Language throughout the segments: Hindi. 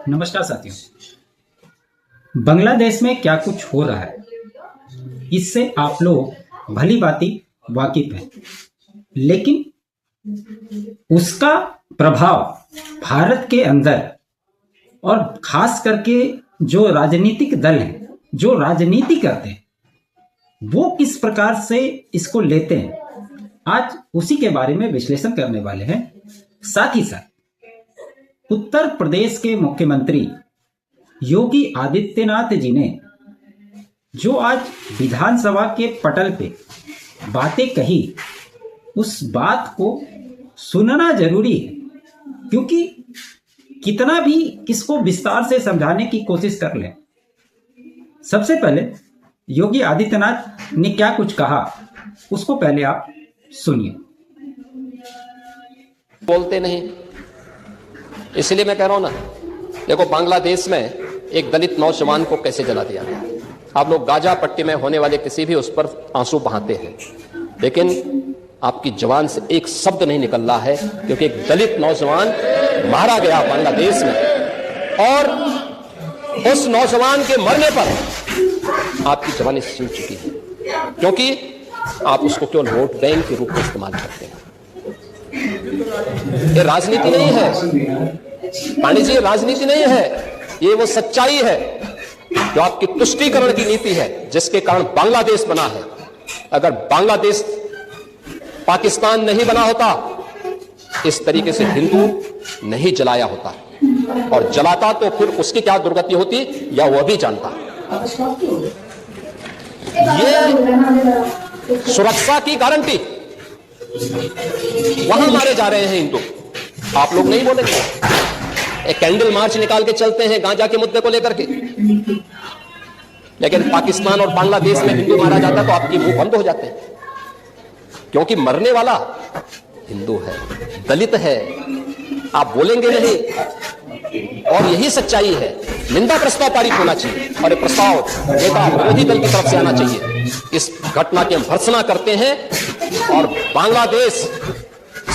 नमस्कार साथियों। बांग्लादेश में क्या कुछ हो रहा है इससे आप लोग भली भांति वाकिफ हैं, लेकिन उसका प्रभाव भारत के अंदर और खास करके जो राजनीतिक दल हैं, जो राजनीति करते हैं, वो किस प्रकार से इसको लेते हैं, आज उसी के बारे में विश्लेषण करने वाले हैं। साथ ही साथ उत्तर प्रदेश के मुख्यमंत्री योगी आदित्यनाथ जी ने जो आज विधानसभा के पटल पे बातें कही, उस बात को सुनना जरूरी है, क्योंकि कितना भी इसको विस्तार से समझाने की कोशिश कर लें, सबसे पहले योगी आदित्यनाथ ने क्या कुछ कहा उसको पहले आप सुनिए। बोलते नहीं, इसलिए मैं कह रहा हूं ना, देखो बांग्लादेश में एक दलित नौजवान को कैसे जला दिया गया। आप लोग गाजा पट्टी में होने वाले किसी भी उस पर आंसू बहाते हैं, लेकिन आपकी जबान से एक शब्द नहीं निकल रहा है, क्योंकि एक दलित नौजवान मारा गया बांग्लादेश में, और उस नौजवान के मरने पर आपकी जबान सूख चुकी है, क्योंकि आप उसको केवल वोट बैंक के रूप में इस्तेमाल करते हैं। ये राजनीति नहीं है पांडे जी, राजनीति नहीं है, ये वो सच्चाई है जो आपकी तुष्टीकरण की नीति है, जिसके कारण बांग्लादेश बना है। अगर बांग्लादेश पाकिस्तान नहीं बना होता, इस तरीके से हिंदू नहीं जलाया होता, और जलाता तो फिर उसकी क्या दुर्गति होती या वह भी जानता। ये सुरक्षा की गारंटी, वहां मारे जा रहे हैं हिंदू, आप लोग नहीं बोलेंगे। एक कैंडल मार्च निकाल के चलते हैं गांजा के मुद्दे को लेकर के, लेकिन पाकिस्तान और बांग्लादेश में हिंदू मारा जाता तो आपकी मुंह बंद हो जाते हैं, क्योंकि मरने वाला हिंदू है, दलित है, आप बोलेंगे नहीं, और यही सच्चाई है। निंदा प्रस्ताव पारित होना चाहिए, और ये प्रस्ताव नेता विरोधी दल की तरफ से आना चाहिए। इस घटना की हम भर्त्सना करते हैं, और बांग्लादेश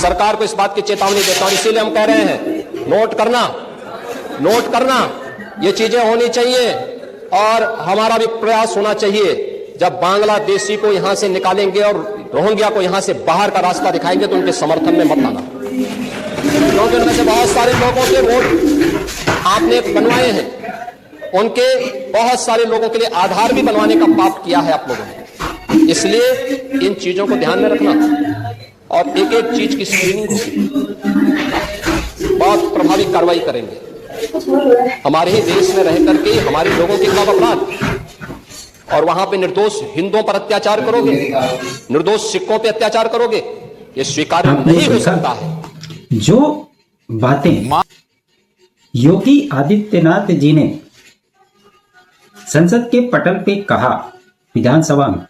सरकार को इस बात की चेतावनी देता हूं, इसीलिए हम कह रहे हैं नोट करना, ये चीजें होनी चाहिए, और हमारा भी प्रयास होना चाहिए। जब बांग्लादेशी को यहां से निकालेंगे और रोहिंग्या को यहां से बाहर का रास्ता दिखाएंगे, तो उनके समर्थन में मत आना, क्योंकि उनमें से बहुत सारे लोगों के वोट आपने बनवाए हैं, उनके बहुत सारे लोगों के लिए आधार भी बनवाने का पाप किया है आप लोगों ने। इसलिए इन चीजों को ध्यान में रखना, और एक एक चीज की स्क्रीनिंग बहुत प्रभावी कार्रवाई करेंगे। हमारे ही देश में रह करके हमारे लोगों के खिलाफ अपराध, और वहां पे निर्दोष हिंदुओं पर अत्याचार करोगे, निर्दोष सिखों पे अत्याचार करोगे, ये स्वीकार नहीं हो सकता है। जो बातें योगी आदित्यनाथ जी ने संसद के पटल पे कहा विधानसभा में,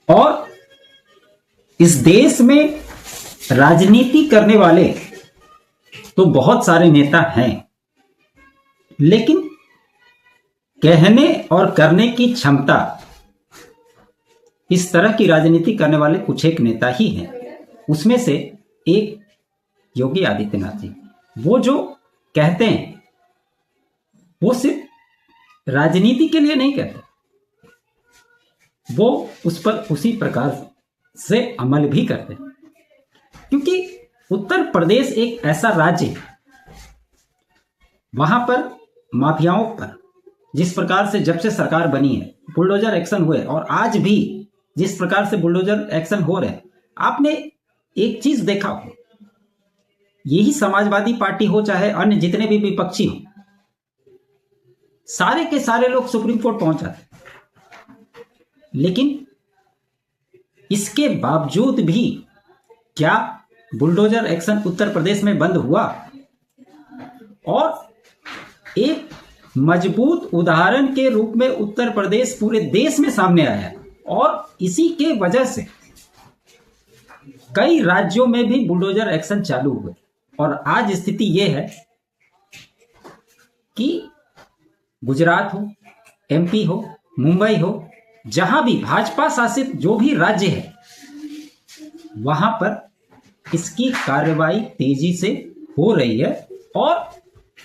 और इस देश में राजनीति करने वाले तो बहुत सारे नेता हैं, लेकिन कहने और करने की क्षमता इस तरह की राजनीति करने वाले कुछ एक नेता ही हैं। उसमें से एक योगी आदित्यनाथ जी, वो जो कहते हैं वो सिर्फ राजनीति के लिए नहीं कहते, वो उस पर उसी प्रकार से अमल भी करते हैं, क्योंकि उत्तर प्रदेश एक ऐसा राज्य है, वहां पर माफियाओं पर जिस प्रकार से जब से सरकार बनी है बुलडोजर एक्शन हुए, और आज भी जिस प्रकार से बुलडोजर एक्शन हो रहे हैं, आपने एक चीज देखा हो, यही समाजवादी पार्टी हो चाहे अन्य जितने भी विपक्षी हो, सारे के सारे लोग सुप्रीम कोर्ट पहुंच जाते, लेकिन इसके बावजूद भी क्या बुलडोजर एक्शन उत्तर प्रदेश में बंद हुआ? और एक मजबूत उदाहरण के रूप में उत्तर प्रदेश पूरे देश में सामने आया, और इसी के वजह से कई राज्यों में भी बुलडोजर एक्शन चालू हुए, और आज स्थिति यह है कि गुजरात हो, एमपी हो, मुंबई हो, जहां भी भाजपा शासित जो भी राज्य है, वहां पर इसकी कार्रवाई तेजी से हो रही है, और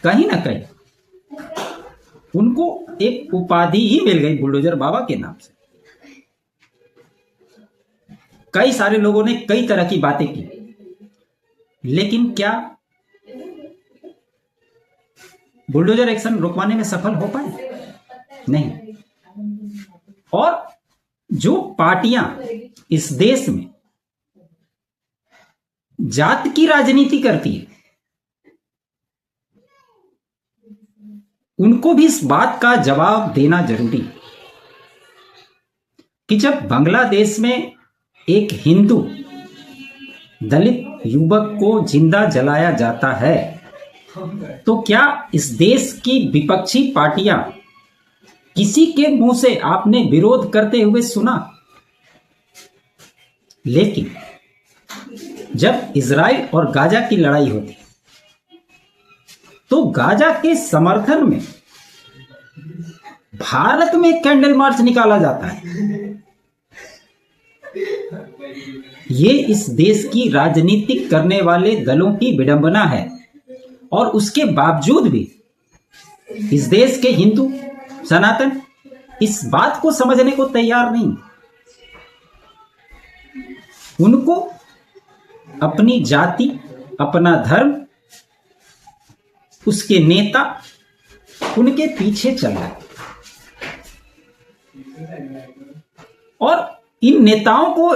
कहीं ना कहीं उनको एक उपाधि ही मिल गई बुलडोजर बाबा के नाम से। कई सारे लोगों ने कई तरह की बातें की, लेकिन क्या बुलडोजर एक्शन रुकवाने में सफल हो पाए? नहीं। और जो पार्टियां इस देश में जात की राजनीति करती है, उनको भी इस बात का जवाब देना जरूरी है कि जब बांग्लादेश में एक हिंदू दलित युवक को जिंदा जलाया जाता है, तो क्या इस देश की विपक्षी पार्टियां किसी के मुंह से आपने विरोध करते हुए सुना? लेकिन जब इजराइल और गाजा की लड़ाई होती तो गाजा के समर्थन में भारत में कैंडल मार्च निकाला जाता है। ये इस देश की राजनीति करने वाले दलों की विडंबना है, और उसके बावजूद भी इस देश के हिंदू सनातन इस बात को समझने को तैयार नहीं। उनको अपनी जाति, अपना धर्म, उसके नेता उनके पीछे चल रहे, और इन नेताओं को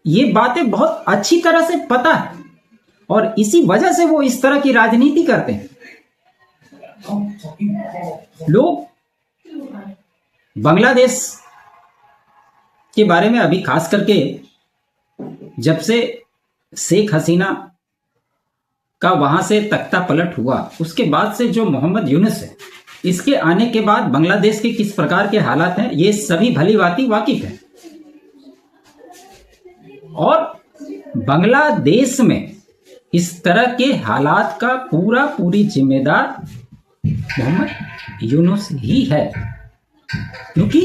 ये बातें बहुत अच्छी तरह से पता है, और इसी वजह से वो इस तरह की राजनीति करते हैं। लोग बांग्लादेश के बारे में अभी खास करके जब से शेख हसीना का वहां से तख्ता पलट हुआ, उसके बाद से जो मोहम्मद यूनुस है, इसके आने के बाद बांग्लादेश के किस प्रकार के हालात हैं ये सभी भली भांति वाकिफ है। और बांग्लादेश में इस तरह के हालात का पूरी जिम्मेदार मोहम्मद यूनुस ही है, क्योंकि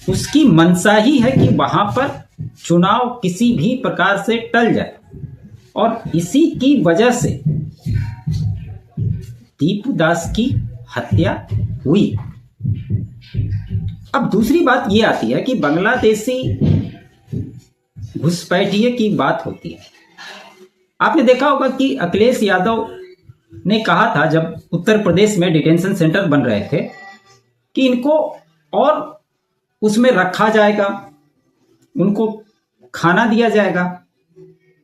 उसकी मंशा ही है कि वहां पर चुनाव किसी भी प्रकार से टल जाए, और इसी की वजह से टीपू दास की हत्या हुई। अब दूसरी बात यह आती है कि बांग्लादेशी घुसपैठिए की बात होती है। आपने देखा होगा कि अखिलेश यादव ने कहा था जब उत्तर प्रदेश में डिटेंशन सेंटर बन रहे थे कि इनको और उसमें रखा जाएगा, उनको खाना दिया जाएगा।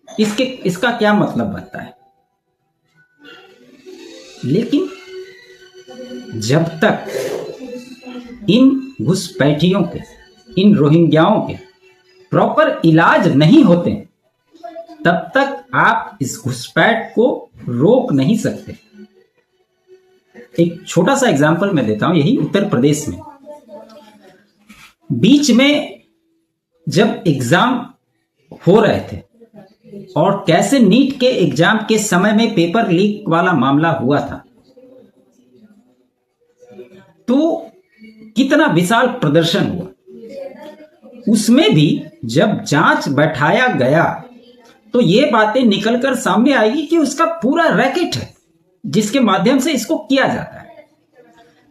इसका क्या मतलब बनता है? लेकिन जब तक इन घुसपैठियों के, इन रोहिंग्याओं के प्रॉपर इलाज नहीं होते, तब तक आप इस घुसपैठ को रोक नहीं सकते। एक छोटा सा एग्जांपल मैं देता हूं, यही उत्तर प्रदेश में बीच में जब एग्जाम हो रहे थे और कैसे नीट के एग्जाम के समय में पेपर लीक वाला मामला हुआ था, तो कितना विशाल प्रदर्शन हुआ। उसमें भी जब जांच बैठाया गया तो ये बातें निकलकर सामने आएगी कि उसका पूरा रैकेट है जिसके माध्यम से इसको किया जाता है।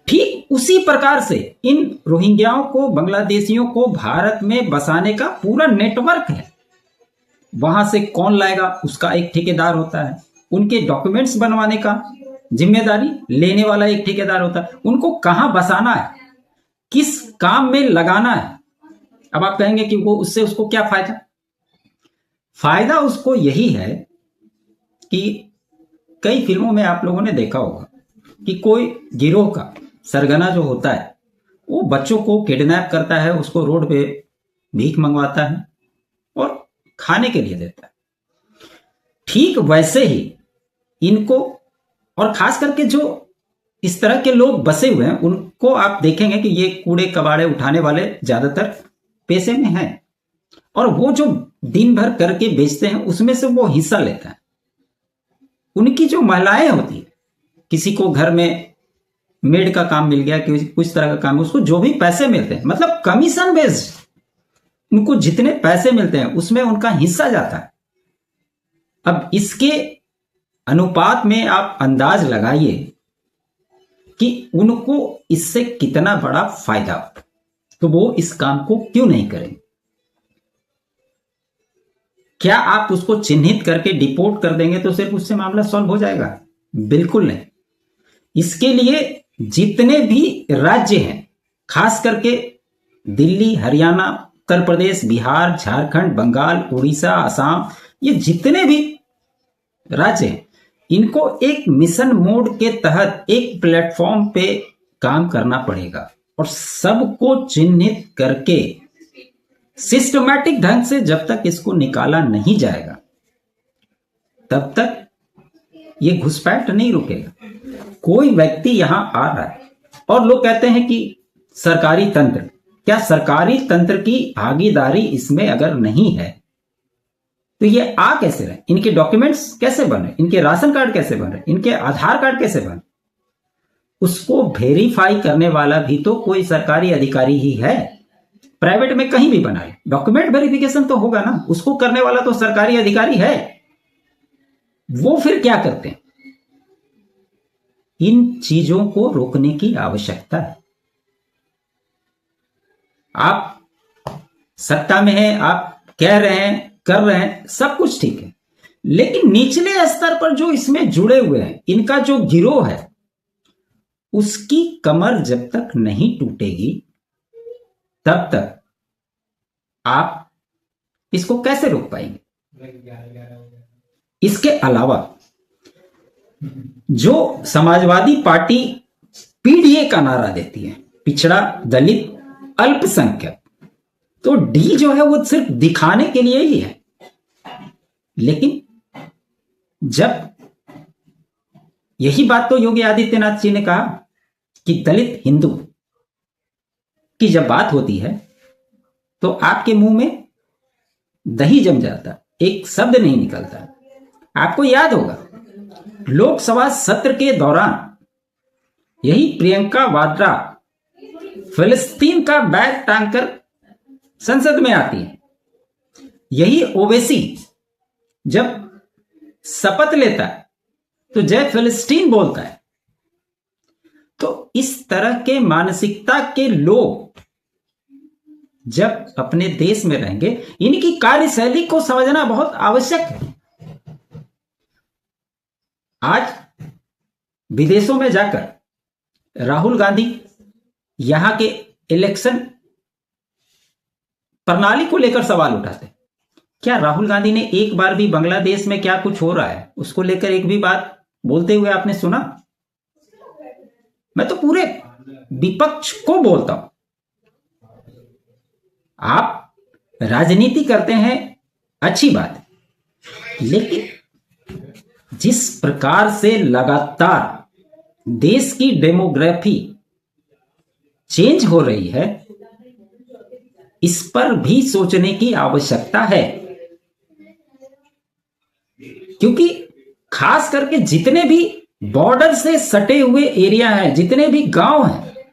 ठीक उसी प्रकार से इन रोहिंग्याओं को, बांग्लादेशियों को भारत में बसाने का पूरा नेटवर्क है। वहां से कौन लाएगा उसका एक ठेकेदार होता है, उनके डॉक्यूमेंट्स बनवाने का जिम्मेदारी लेने वाला एक ठेकेदार होता है, उनको कहां बसाना है, किस काम में लगाना है। अब आप कहेंगे कि वो उससे उसको क्या फायदा? फायदा उसको यही है कि कई फिल्मों में आप लोगों ने देखा होगा कि कोई गिरोह का सरगना जो होता है वो बच्चों को किडनैप करता है, उसको रोड पे भीख मंगवाता है और खाने के लिए देता है। ठीक वैसे ही इनको, और खास करके जो इस तरह के लोग बसे हुए हैं, उनको आप देखेंगे कि ये कूड़े कबाड़े उठाने वाले ज्यादातर पैसे में हैं, और वो जो दिन भर करके बेचते हैं उसमें से वो हिस्सा लेता है। उनकी जो महिलाएं होती है, किसी को घर में मेड का काम मिल गया, कुछ तरह का काम, उसको जो भी पैसे मिलते हैं, मतलब कमीशन बेस्ड, उनको जितने पैसे मिलते हैं उसमें उनका हिस्सा जाता है। अब इसके अनुपात में आप अंदाज लगाइए कि उनको इससे कितना बड़ा फायदा, तो वो इस काम को क्यों नहीं करें? क्या आप उसको चिन्हित करके डिपोर्ट कर देंगे तो सिर्फ उससे मामला सॉल्व हो जाएगा? बिल्कुल नहीं। इसके लिए जितने भी राज्य हैं, खास करके दिल्ली, हरियाणा, उत्तर प्रदेश, बिहार, झारखंड, बंगाल, उड़ीसा, असम, ये जितने भी राज्य हैं, इनको एक मिशन मोड के तहत एक प्लेटफॉर्म पे काम करना पड़ेगा और सबको चिन्हित करके सिस्टमैटिक ढंग से जब तक इसको निकाला नहीं जाएगा तब तक ये घुसपैठ नहीं रुकेगा। कोई व्यक्ति यहां आ रहा है और लोग कहते हैं कि सरकारी तंत्र, क्या सरकारी तंत्र की भागीदारी इसमें अगर नहीं है तो ये आ कैसे रहे? इनके डॉक्यूमेंट्स कैसे बने? इनके राशन कार्ड कैसे बने? इनके आधार कार्ड कैसे बने? उसको वेरीफाई करने वाला भी तो कोई सरकारी अधिकारी ही है। प्राइवेट में कहीं भी बना ले, डॉक्यूमेंट वेरिफिकेशन तो होगा ना, उसको करने वाला तो सरकारी अधिकारी है। वो फिर क्या करते हैं? इन चीजों को रोकने की आवश्यकता है। आप सत्ता में हैं, आप कह रहे हैं, कर रहे हैं, सब कुछ ठीक है, लेकिन निचले स्तर पर जो इसमें जुड़े हुए हैं, इनका जो गिरोह है, उसकी कमर जब तक नहीं टूटेगी तब तक आप इसको कैसे रोक पाएंगे? इसके अलावा जो समाजवादी पार्टी पीडीए का नारा देती है, पिछड़ा, दलित, अल्पसंख्यक, तो डी जो है वो सिर्फ दिखाने के लिए ही है। लेकिन जब यही बात तो योगी आदित्यनाथ जी ने कहा कि दलित हिंदू की जब बात होती है तो आपके मुंह में दही जम जाता, एक शब्द नहीं निकलता। आपको याद होगा लोकसभा सत्र के दौरान यही प्रियंका वाड्रा फिलिस्तीन का बैग टांगकर संसद में आती है। यही ओवैसी जब शपथ लेता है तो जय फिलिस्तीन बोलता है। तो इस तरह के मानसिकता के लोग जब अपने देश में रहेंगे, इनकी कार्यशैली को समझना बहुत आवश्यक है। आज विदेशों में जाकर राहुल गांधी यहां के इलेक्शन प्रणाली को लेकर सवाल उठाते। क्या राहुल गांधी ने एक बार भी बांग्लादेश में क्या कुछ हो रहा है उसको लेकर एक भी बात बोलते हुए आपने सुना? मैं तो पूरे विपक्ष को बोलता हूं, आप राजनीति करते हैं, अच्छी बात है, लेकिन जिस प्रकार से लगातार देश की डेमोग्राफी चेंज हो रही है, इस पर भी सोचने की आवश्यकता है। क्योंकि खास करके जितने भी बॉर्डर से सटे हुए एरिया हैं, जितने भी गांव हैं,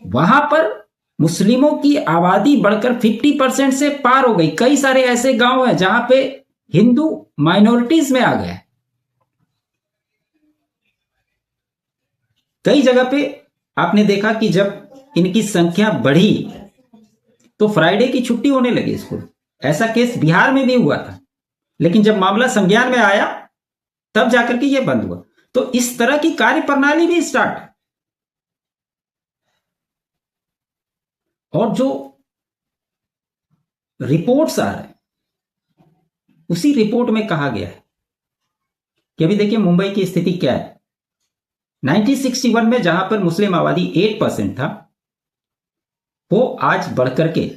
वहां पर मुस्लिमों की आबादी बढ़कर 50% से पार हो गई। कई सारे ऐसे गांव हैं जहां पे हिंदू माइनॉरिटीज में आ गए। कई जगह पे आपने देखा कि जब इनकी संख्या बढ़ी तो फ्राइडे की छुट्टी होने लगी स्कूल। ऐसा केस बिहार में भी हुआ था, लेकिन जब मामला संज्ञान में आया तब जाकर के यह बंद हुआ। तो इस तरह की कार्य प्रणाली भी स्टार्ट है। और जो रिपोर्ट्स आ रहे हैं, उसी रिपोर्ट में कहा गया है कि अभी देखिए मुंबई की स्थिति क्या है। 1961 में जहां पर मुस्लिम आबादी 8% था, वो आज बढ़कर के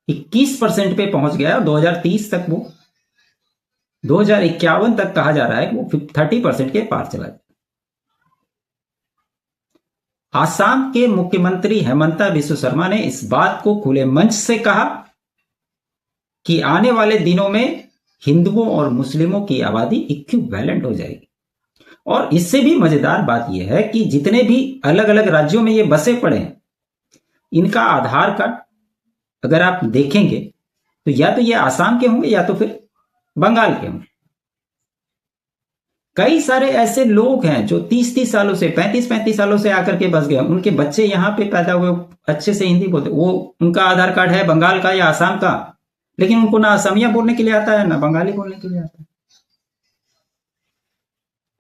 21% पे पहुंच गया और 2030 तक वो 2051 तक कहा जा रहा है कि वो 30% के पार चला जाए। आसाम के मुख्यमंत्री हेमंता बिस्वा शर्मा ने इस बात को खुले मंच से कहा कि आने वाले दिनों में हिंदुओं और मुस्लिमों की आबादी इक्विवेलेंट हो जाएगी। और इससे भी मजेदार बात यह है कि जितने भी अलग अलग राज्यों में ये बसे पड़े हैं, इनका आधार कार्ड अगर आप देखेंगे तो या तो ये आसाम के होंगे या तो फिर बंगाल के होंगे। कई सारे ऐसे लोग हैं जो 30-30 सालों से 35-35 सालों से आकर के बस गए, उनके बच्चे यहाँ पे पैदा हुए, अच्छे से हिंदी बोलते, वो उनका आधार कार्ड है बंगाल का या आसाम का, लेकिन उनको ना असमिया बोलने के लिए आता है ना बंगाली बोलने के लिए आता है।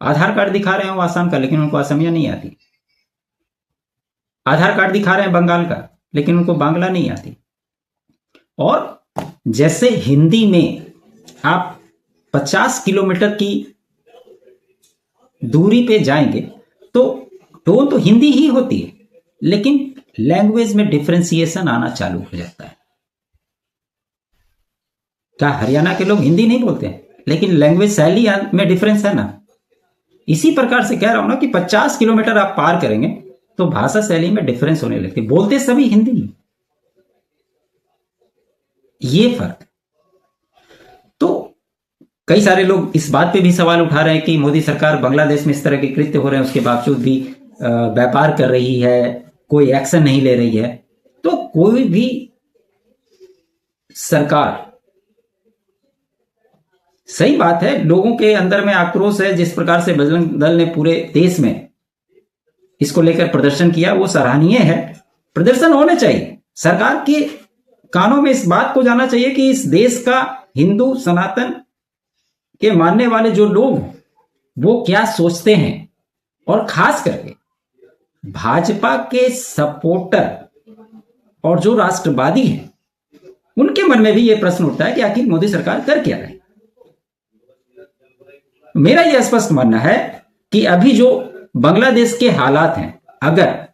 आधार कार्ड दिखा रहे हैं वो आसाम का, लेकिन उनको असमिया नहीं आती। आधार कार्ड दिखा रहे हैं बंगाल का, लेकिन उनको बांग्ला नहीं आती। और जैसे हिंदी में आप 50 किलोमीटर की दूरी पे जाएंगे तो टोन तो हिंदी ही होती है, लेकिन लैंग्वेज में डिफरेंशिएशन आना चालू हो जाता है। क्या हरियाणा के लोग हिंदी नहीं बोलते हैं, लेकिन लैंग्वेज शैली में डिफरेंस है ना। इसी प्रकार से कह रहा हूं ना कि 50 किलोमीटर आप पार करेंगे तो भाषा शैली में डिफरेंस होने लगती है, बोलते सभी हिंदी। ये फर्क। तो कई सारे लोग इस बात पे भी सवाल उठा रहे हैं कि मोदी सरकार बांग्लादेश में इस तरह के कृत्य हो रहे हैं, उसके बावजूद भी व्यापार कर रही है, कोई एक्शन नहीं ले रही है। तो कोई भी सरकार, सही बात है, लोगों के अंदर में आक्रोश है, जिस प्रकार से बजरंग दल ने पूरे देश में इसको लेकर प्रदर्शन किया वो सराहनीय है। प्रदर्शन होने चाहिए, सरकार के कानों में इस बात को जाना चाहिए कि इस देश का हिंदू सनातन के मानने वाले जो लोग वो क्या सोचते हैं, और खास करके भाजपा के सपोर्टर और जो राष्ट्रवादी हैं उनके मन में भी ये प्रश्न उठता है कि आखिर मोदी सरकार कर क्या रही। मेरा यह स्पष्ट मानना है कि अभी जो बांग्लादेश के हालात हैं, अगर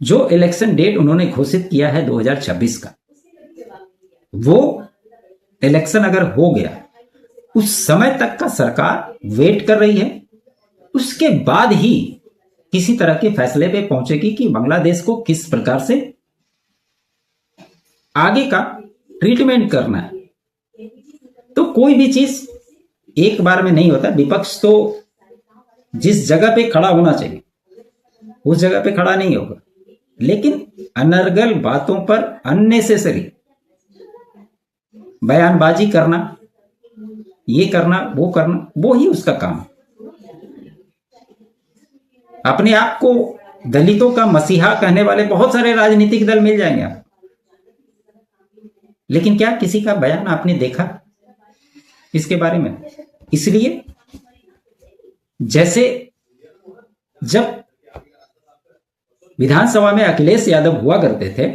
जो इलेक्शन डेट उन्होंने घोषित किया है 2026 का, वो इलेक्शन अगर हो गया, उस समय तक का सरकार वेट कर रही है, उसके बाद ही किसी तरह के फैसले पे पहुंचेगी कि बांग्लादेश को किस प्रकार से आगे का ट्रीटमेंट करना है। तो कोई भी चीज एक बार में नहीं होता। विपक्ष तो जिस जगह पे खड़ा होना चाहिए उस जगह पे खड़ा नहीं होगा, लेकिन अनर्गल बातों पर अननेसेसरी बयानबाजी करना, ये करना वो करना, वो ही उसका काम है। अपने आप को दलितों का मसीहा कहने वाले बहुत सारे राजनीतिक दल मिल जाएंगे आप, लेकिन क्या किसी का बयान आपने देखा इसके बारे में? इसलिए जैसे जब विधानसभा में अखिलेश यादव हुआ करते थे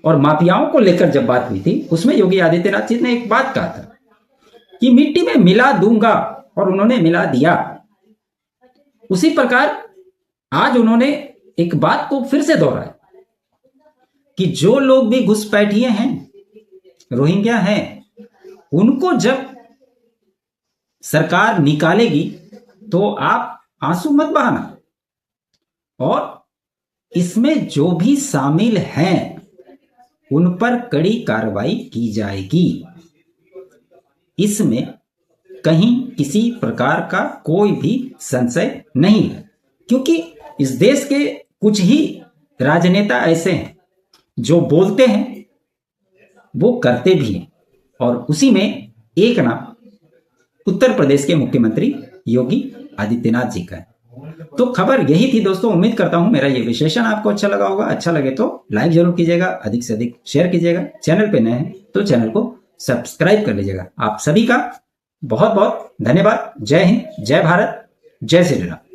और माफियाओं को लेकर जब बात हुई थी, उसमें योगी आदित्यनाथ जी ने एक बात कहा था कि मिट्टी में मिला दूंगा, और उन्होंने मिला दिया। उसी प्रकार आज उन्होंने एक बात को फिर से दोहराया कि जो लोग भी घुसपैठिए हैं, रोहिंग्या हैं, उनको जब सरकार निकालेगी तो आप आंसू मत बहाना, और इसमें जो भी शामिल हैं उन पर कड़ी कार्रवाई की जाएगी। इसमें कहीं किसी प्रकार का कोई भी संशय नहीं है, क्योंकि इस देश के कुछ ही राजनेता ऐसे हैं जो बोलते हैं वो करते भी हैं, और उसी में एक नाम उत्तर प्रदेश के मुख्यमंत्री योगी आदित्यनाथ जी का है। तो खबर यही थी दोस्तों। उम्मीद करता हूं मेरा ये विश्लेषण आपको अच्छा लगा होगा। अच्छा लगे तो लाइक जरूर कीजिएगा, अधिक से अधिक शेयर कीजिएगा। चैनल पे नए हैं तो चैनल को सब्सक्राइब कर लीजिएगा। आप सभी का बहुत बहुत धन्यवाद। जय हिंद, जय भारत, जय श्री राम।